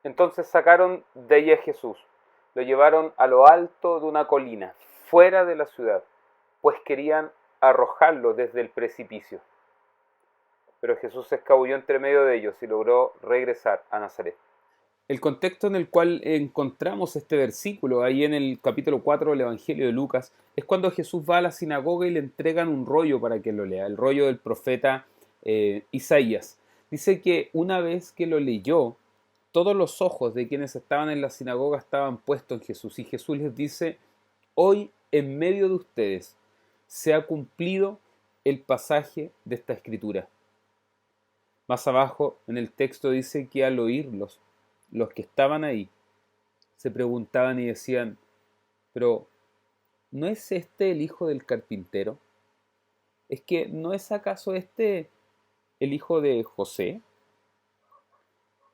Entonces sacaron de allí a Jesús, lo llevaron a lo alto de una colina, fuera de la ciudad, pues querían arrojarlo desde el precipicio. Pero Jesús se escabulló entre medio de ellos y logró regresar a Nazaret. El contexto en el cual encontramos este versículo, ahí en el capítulo 4 del Evangelio de Lucas, es cuando Jesús va a la sinagoga y le entregan un rollo para que lo lea, el rollo del profeta Isaías. Dice que una vez que lo leyó, todos los ojos de quienes estaban en la sinagoga estaban puestos en Jesús. Y Jesús les dice, hoy en medio de ustedes se ha cumplido el pasaje de esta escritura. Más abajo en el texto dice que al oírlos, los que estaban ahí se preguntaban y decían, pero ¿no es este el hijo del carpintero? ¿Es que no es acaso este el hijo de José?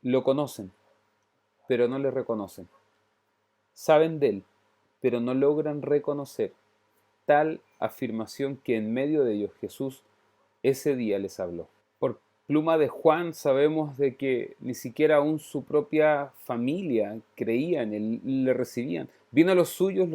Lo conocen, pero no le reconocen. Saben de él, pero no logran reconocer tal afirmación que en medio de ellos Jesús ese día les habló. Por pluma de Juan sabemos de que ni siquiera aún su propia familia creía en él, le recibían. Vino a los suyos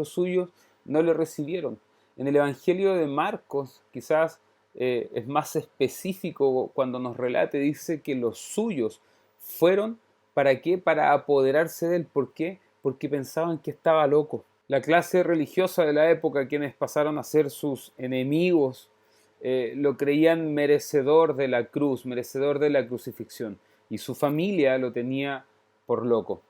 no le recibieron. En el Evangelio de Marcos quizás es más específico cuando nos relate, dice que los suyos fueron, ¿para qué? Para apoderarse de él. ¿Por qué? Porque pensaban que estaba loco. La clase religiosa de la época, quienes pasaron a ser sus enemigos, lo creían merecedor de la cruz, merecedor de la crucifixión, y su familia lo tenía por loco.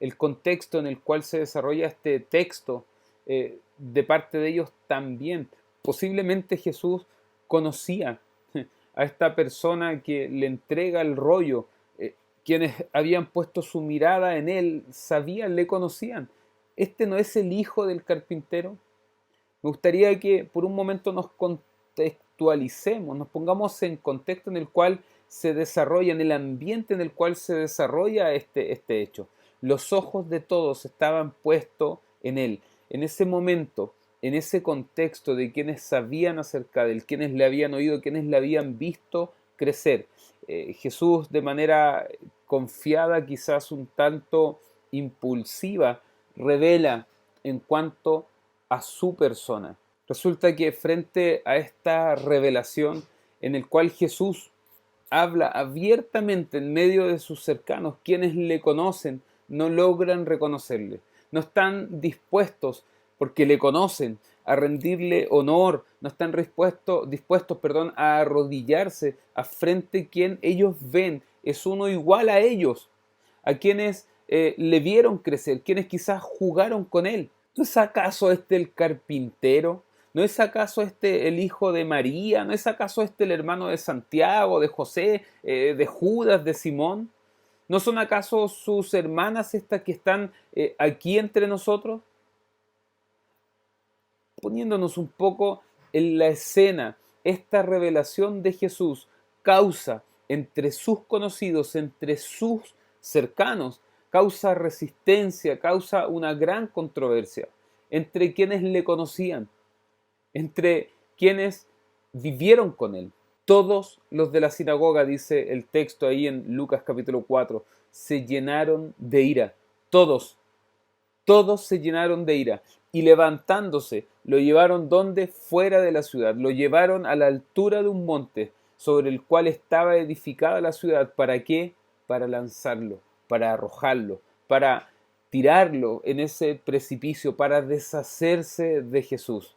El contexto en el cual se desarrolla este texto de parte de ellos también. Posiblemente Jesús conocía a esta persona que le entrega el rollo. Quienes habían puesto su mirada en él sabían, le conocían. ¿Este no es el hijo del carpintero? Me gustaría que por un momento nos contextualicemos, nos pongamos en contexto en el cual se desarrolla, en el ambiente en el cual se desarrolla este hecho. Los ojos de todos estaban puestos en él. En ese momento, en ese contexto de quienes sabían acerca de él, quienes le habían oído, quienes le habían visto crecer. Jesús de manera confiada, quizás un tanto impulsiva, revela en cuanto a su persona. Resulta que frente a esta revelación en el cual Jesús habla abiertamente en medio de sus cercanos, quienes le conocen no logran reconocerle, no están dispuestos, porque le conocen, a rendirle honor, no están dispuestos, a arrodillarse a frente quien ellos ven es uno igual a ellos, a quienes le vieron crecer, quienes quizás jugaron con él. ¿No es acaso este el carpintero? ¿No es acaso este el hijo de María? ¿No es acaso este el hermano de Santiago, de José, de Judas, de Simón? ¿No son acaso sus hermanas estas que están aquí entre nosotros? Poniéndonos un poco en la escena, esta revelación de Jesús causa entre sus conocidos, entre sus cercanos, causa resistencia, causa una gran controversia entre quienes le conocían, entre quienes vivieron con él. Todos los de la sinagoga, dice el texto ahí en Lucas capítulo 4, se llenaron de ira. Todos se llenaron de ira y levantándose lo llevaron donde fuera de la ciudad, lo llevaron a la altura de un monte sobre el cual estaba edificada la ciudad. ¿Para qué? Para lanzarlo, para arrojarlo, para tirarlo en ese precipicio, para deshacerse de Jesús.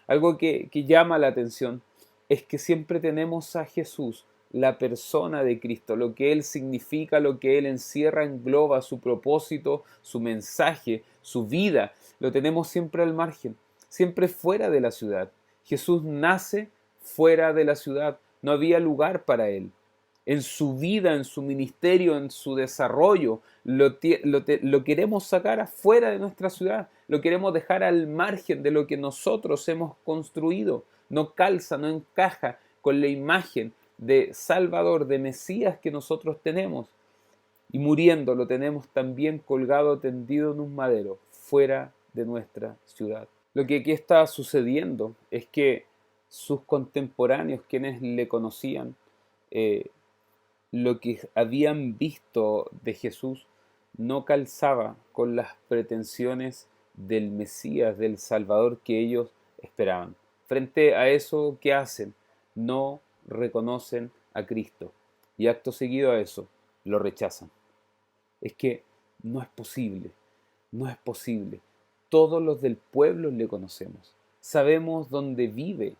Algo que llama la atención es que siempre tenemos a Jesús, la persona de Cristo, lo que Él significa, lo que Él encierra, engloba, su propósito, su mensaje, su vida, lo tenemos siempre al margen, siempre fuera de la ciudad. Jesús nace fuera de la ciudad, no había lugar para Él. En su vida, en su ministerio, en su desarrollo, lo queremos sacar afuera de nuestra ciudad, lo queremos dejar al margen de lo que nosotros hemos construido. No calza, no encaja con la imagen de Salvador, de Mesías que nosotros tenemos. Y muriendo lo tenemos también colgado, tendido en un madero, fuera de nuestra ciudad. Lo que aquí está sucediendo es que sus contemporáneos, quienes le conocían, lo que habían visto de Jesús, no calzaba con las pretensiones del Mesías, del Salvador que ellos esperaban. Frente a eso, ¿qué hacen? No reconocen a Cristo y acto seguido a eso, lo rechazan. Es que no es posible, no es posible. Todos los del pueblo le conocemos, sabemos dónde vive.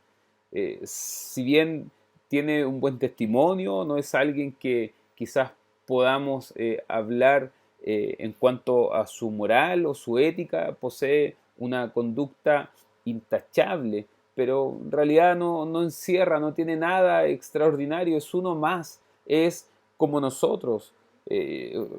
Si bien tiene un buen testimonio, no es alguien que quizás podamos hablar en cuanto a su moral o su ética, posee una conducta intachable, pero en realidad no encierra, no tiene nada extraordinario, es uno más, es como nosotros.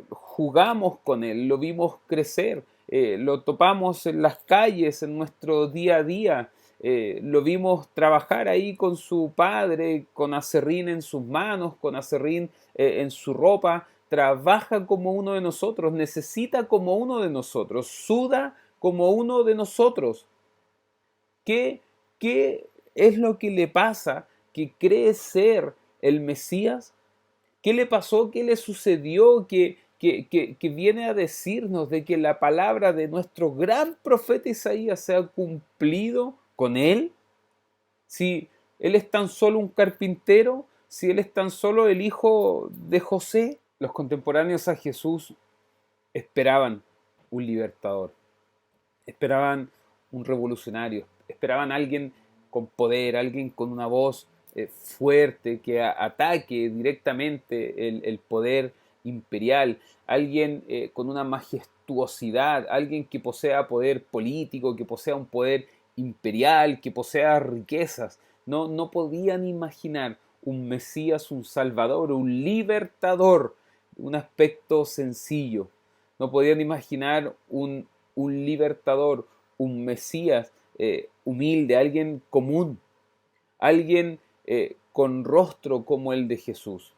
Jugamos con él, lo vimos crecer, lo topamos en las calles, en nuestro día a día, lo vimos trabajar ahí con su padre, con aserrín en sus manos, con aserrín en su ropa, trabaja como uno de nosotros, necesita como uno de nosotros, suda como uno de nosotros. ¿Qué, qué es lo que le pasa que cree ser el Mesías? ¿Qué le pasó? ¿Qué le sucedió? Que viene a decirnos de que la palabra de nuestro gran profeta Isaías se ha cumplido con él. Si él es tan solo un carpintero, si él es tan solo el hijo de José. Los contemporáneos a Jesús esperaban un libertador, esperaban un revolucionario, esperaban alguien con poder, alguien con una voz fuerte que ataque directamente el poder imperial, alguien con una majestuosidad, alguien que posea poder político, que posea un poder imperial, que posea riquezas. No podían imaginar un Mesías, un Salvador, un libertador, un aspecto sencillo. No podían imaginar un libertador, un Mesías humilde, alguien común, alguien con rostro como el de Jesús.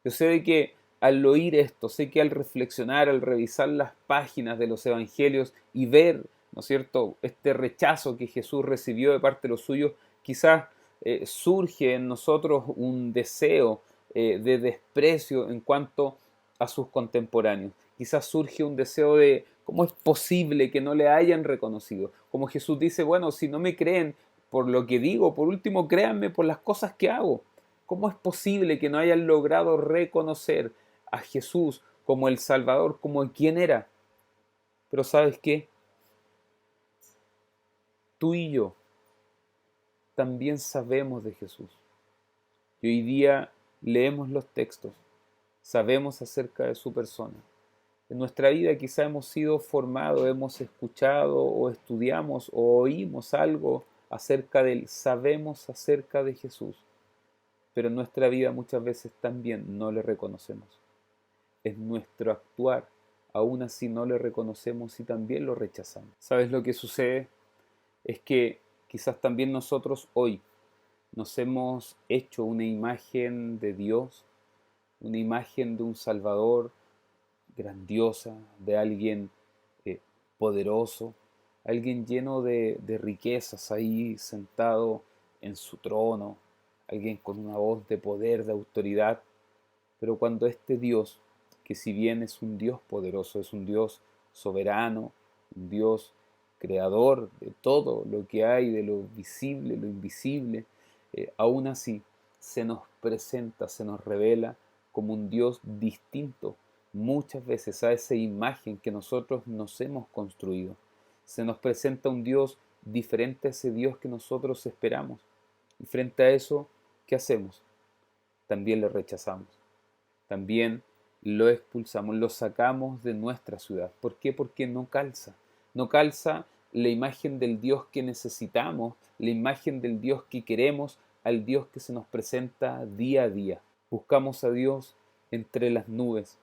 Yo sé que al oír esto, sé que al reflexionar, al revisar las páginas de los evangelios y ver, ¿no es cierto?, este rechazo que Jesús recibió de parte de los suyos, quizás surge en nosotros un deseo de desprecio en cuanto a sus contemporáneos. Quizás surge un deseo de cómo es posible que no le hayan reconocido. Como Jesús dice, bueno, si no me creen por lo que digo, por último créanme por las cosas que hago. ¿Cómo es posible que no hayan logrado reconocer a Jesús como el Salvador, como quien era? Pero ¿sabes qué? Tú y yo también sabemos de Jesús. Y hoy día leemos los textos, sabemos acerca de su persona. En nuestra vida quizá hemos sido formados, hemos escuchado o estudiamos o oímos algo acerca de él, sabemos acerca de Jesús, pero en nuestra vida muchas veces también no le reconocemos. Es nuestro actuar, aún así no le reconocemos y también lo rechazamos. ¿Sabes lo que sucede? Es que quizás también nosotros hoy nos hemos hecho una imagen de Dios, una imagen de un Salvador grandiosa, de alguien eh, poderoso, alguien lleno de riquezas ahí sentado en su trono, alguien con una voz de poder, de autoridad, pero cuando este Dios, que si bien es un Dios poderoso, es un Dios soberano, un Dios creador de todo lo que hay, de lo visible, lo invisible, aún así se nos presenta, se nos revela como un Dios distinto muchas veces a esa imagen que nosotros nos hemos construido. Se nos presenta un Dios diferente a ese Dios que nosotros esperamos. Y frente a eso, ¿qué hacemos? También le rechazamos. También lo expulsamos, lo sacamos de nuestra ciudad. ¿Por qué? Porque no calza. No calza la imagen del Dios que necesitamos, la imagen del Dios que queremos, al Dios que se nos presenta día a día. Buscamos a Dios entre las nubes,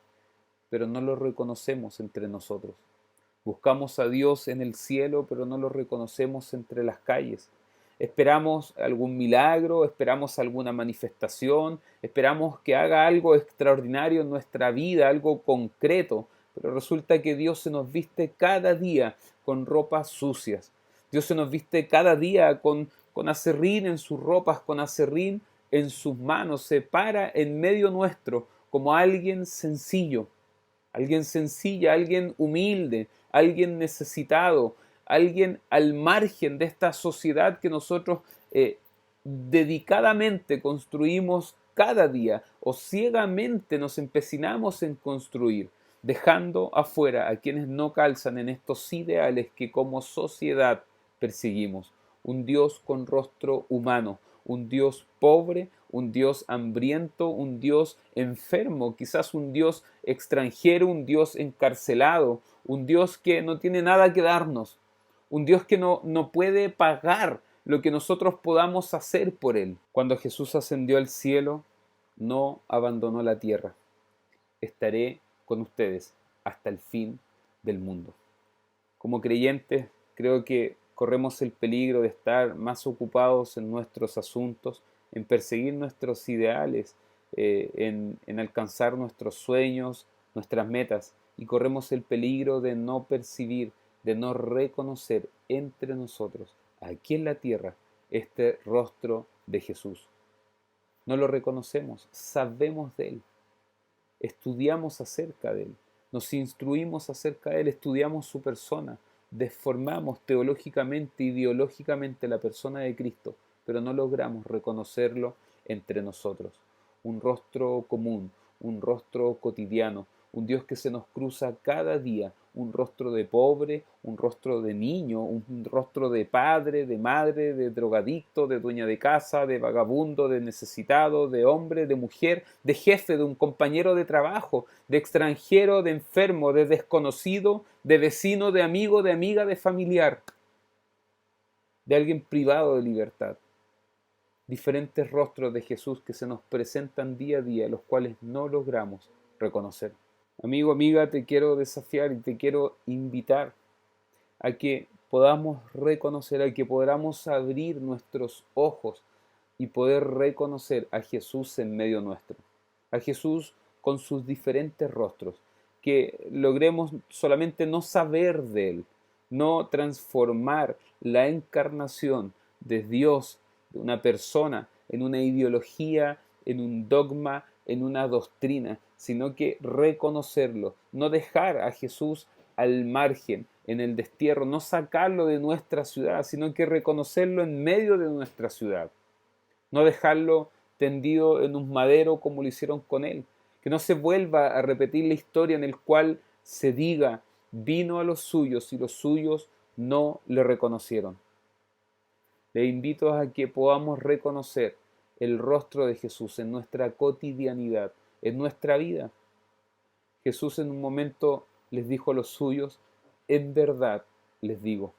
pero no lo reconocemos entre nosotros. Buscamos a Dios en el cielo, pero no lo reconocemos entre las calles. Esperamos algún milagro, esperamos alguna manifestación, esperamos que haga algo extraordinario en nuestra vida, algo concreto, pero resulta que Dios se nos viste cada día con ropas sucias. Dios se nos viste cada día con aserrín en sus ropas, con aserrín en sus manos, se para en medio nuestro como alguien sencillo, alguien sencilla, alguien humilde, alguien necesitado, alguien al margen de esta sociedad que nosotros dedicadamente construimos cada día o ciegamente nos empecinamos en construir, dejando afuera a quienes no calzan en estos ideales que como sociedad perseguimos. Un Dios con rostro humano, un Dios pobre, un Dios hambriento, un Dios enfermo, quizás un Dios extranjero, un Dios encarcelado, un Dios que no tiene nada que darnos, un Dios que no puede pagar lo que nosotros podamos hacer por Él. Cuando Jesús ascendió al cielo, no abandonó la tierra. Estaré con ustedes hasta el fin del mundo. Como creyentes, creo que corremos el peligro de estar más ocupados en nuestros asuntos, en perseguir nuestros ideales, en alcanzar nuestros sueños, nuestras metas, y corremos el peligro de no percibir, de no reconocer entre nosotros, aquí en la tierra, este rostro de Jesús. No lo reconocemos, sabemos de Él, estudiamos acerca de Él, nos instruimos acerca de Él, estudiamos su persona, deformamos teológicamente, ideológicamente la persona de Cristo, pero no logramos reconocerlo entre nosotros. Un rostro común, un rostro cotidiano, un Dios que se nos cruza cada día, un rostro de pobre, un rostro de niño, un rostro de padre, de madre, de drogadicto, de dueña de casa, de vagabundo, de necesitado, de hombre, de mujer, de jefe, de un compañero de trabajo, de extranjero, de enfermo, de desconocido, de vecino, de amigo, de amiga, de familiar, de alguien privado de libertad. Diferentes rostros de Jesús que se nos presentan día a día, los cuales no logramos reconocer. Amigo, amiga, te quiero desafiar y te quiero invitar a que podamos reconocer, a que podamos abrir nuestros ojos y poder reconocer a Jesús en medio nuestro, a Jesús con sus diferentes rostros, que logremos solamente no saber de Él, no transformar la encarnación de Dios, de una persona, en una ideología, en un dogma, en una doctrina, sino que reconocerlo, no dejar a Jesús al margen, en el destierro, no sacarlo de nuestra ciudad, sino que reconocerlo en medio de nuestra ciudad, no dejarlo tendido en un madero como lo hicieron con él, que no se vuelva a repetir la historia en el cual se diga, vino a los suyos y los suyos no le reconocieron. Le invito a que podamos reconocer el rostro de Jesús en nuestra cotidianidad, en nuestra vida. Jesús en un momento les dijo a los suyos, en verdad les digo,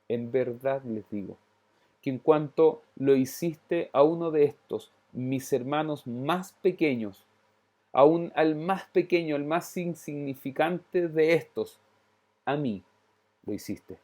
que en cuanto lo hiciste a uno de estos, mis hermanos más pequeños, aún al más pequeño, al más insignificante de estos, a mí lo hiciste.